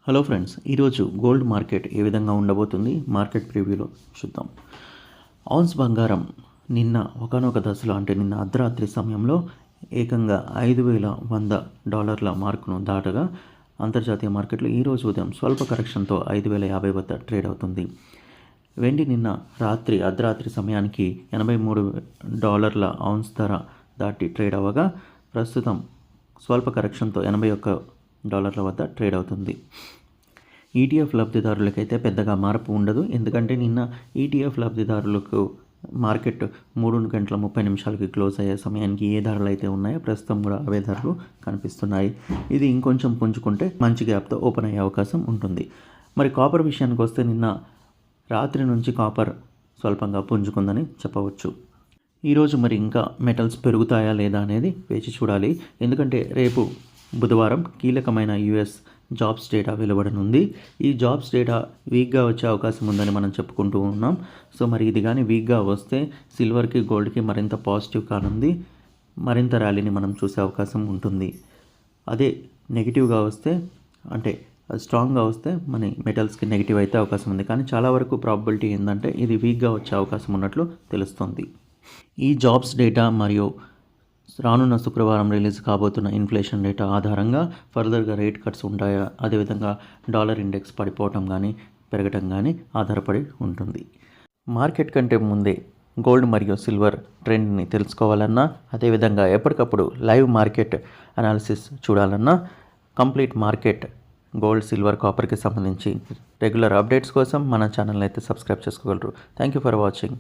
Hello friends, ఈరోజు gold market ఏ విధంగా ఉండబోతుంది మార్కెట్ ప్రివ్యూలో చూద్దాం. ఔన్స్ బంగారం నిన్న ఒకానొక దశలో అంటే నిన్న అర్ధరాత్రి సమయంలో ఏకంగా $5,100 మార్కును దాటగా అంతర్జాతీయ మార్కెట్లో ఈరోజు ఉదయం స్వల్ప కరెక్షన్తో 5,050 వద్ద ట్రేడ్ అవుతుంది. వెండి నిన్న అర్ధరాత్రి సమయానికి $83 ఔన్స్ ధర దాటి ట్రేడ్ అవ్వగా ప్రస్తుతం స్వల్ప కరెక్షన్తో $81 వద్ద ట్రేడ్ అవుతుంది. ఈటీఎఫ్ లబ్ధిదారులకైతే పెద్దగా మార్పు ఉండదు. ఎందుకంటే నిన్న ఈటీఎఫ్ లబ్ధిదారులకు మార్కెట్ 3:30 క్లోజ్ అయ్యే సమయానికి ఏ ధరలు అయితే ఉన్నాయో ప్రస్తుతం కూడా అవే ధరలు కనిపిస్తున్నాయి. ఇది ఇంకొంచెం పుంజుకుంటే మంచి గ్యాప్తో ఓపెన్ అయ్యే అవకాశం ఉంటుంది. మరి కాపర్ విషయానికి వస్తే నిన్న రాత్రి నుంచి కాపర్ స్వల్పంగా పుంజుకుందని చెప్పవచ్చు. ఈరోజు మరి ఇంకా మెటల్స్ పెరుగుతాయా లేదా అనేది వేచి చూడాలి. ఎందుకంటే రేపు బుధవారం కీలకమైన యుఎస్ జాబ్స్ డేటా వెలువడనుంది. ఈ జాబ్స్ డేటా వీక్గా వచ్చే అవకాశం ఉందని మనం చెప్పుకుంటూ ఉన్నాం. సో మరి ఇది కానీ వీక్గా వస్తే సిల్వర్కి గోల్డ్కి మరింత పాజిటివ్ కానుంది, మరింత ర్యాలీని మనం చూసే అవకాశం ఉంటుంది. అదే నెగిటివ్గా వస్తే అంటే స్ట్రాంగ్గా వస్తే మన మెటల్స్కి నెగిటివ్ అయితే అవకాశం ఉంది. కానీ చాలా వరకు ప్రాబబిలిటీ ఏంటంటే ఇది వీక్గా వచ్చే అవకాశం ఉన్నట్లు తెలుస్తుంది. ఈ జాబ్స్ డేటా మరియు రానున్న శుక్రవారం రిలీజ్ కాబోతున్న ఇన్ఫ్లేషన్ డేటా ఆధారంగా ఫర్దర్గా రేట్ కట్స్ ఉంటాయా, అదేవిధంగా డాలర్ ఇండెక్స్ పడిపోవటం కానీ పెరగటం కానీ ఆధారపడి ఉంటుంది. మార్కెట్ కంటే ముందే గోల్డ్ మరియు సిల్వర్ ట్రెండ్ని తెలుసుకోవాలన్నా, అదేవిధంగా ఎప్పటికప్పుడు లైవ్ మార్కెట్ అనాలిసిస్ చూడాలన్నా కంప్లీట్ మార్కెట్ గోల్డ్, సిల్వర్, కాపర్కి సంబంధించి రెగ్యులర్ అప్డేట్స్ కోసం మన ఛానల్ అయితే సబ్స్క్రైబ్ చేసుకోగలరు. Thank you for watching.